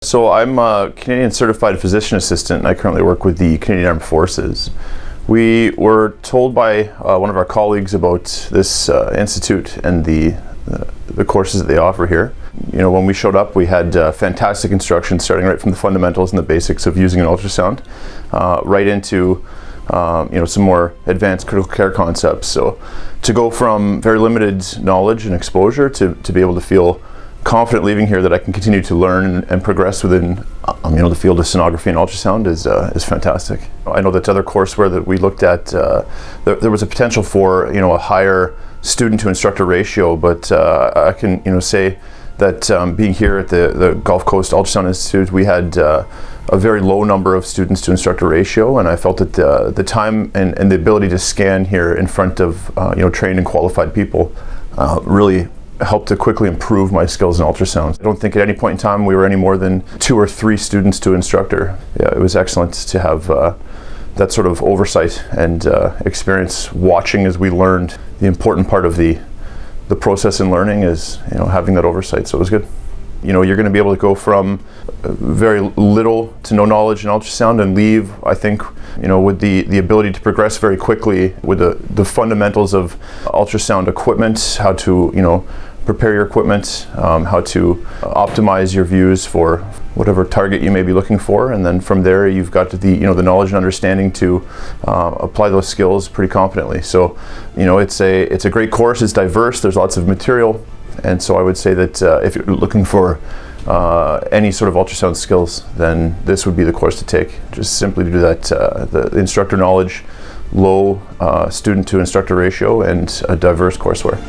So I'm a Canadian Certified Physician Assistant and I currently work with the Canadian Armed Forces. We were told by one of our colleagues about this institute and the courses that they offer here. You know, when we showed up, we had fantastic instruction starting right from the fundamentals and the basics of using an ultrasound right into some more advanced critical care concepts. So to go from very limited knowledge and exposure to be able to feel confident leaving here that I can continue to learn and progress within the field of sonography and ultrasound is fantastic. I know that other courseware that we looked at, there was a potential for a higher student to instructor ratio, but I can say that being here at the Gulfcoast Ultrasound Institute, we had a very low number of students to instructor ratio, and I felt that the time and the ability to scan here in front of trained and qualified people really helped to quickly improve my skills in ultrasound. I don't think at any point in time we were any more than 2 or 3 students to instructor. Yeah, it was excellent to have that sort of oversight and experience watching as we learned. The important part of the process in learning is having that oversight, so it was good. You're going to be able to go from very little to no knowledge in ultrasound and leave, I think, with the ability to progress very quickly with the fundamentals of ultrasound equipment, how to prepare your equipment, how to optimize your views for whatever target you may be looking for, and then from there you've got the knowledge and understanding to apply those skills pretty competently. So it's a great course. It's diverse. There's lots of material. And so I would say that if you're looking for any sort of ultrasound skills, then this would be the course to take. Just simply to do that, the instructor knowledge, low student to instructor ratio, and a diverse courseware.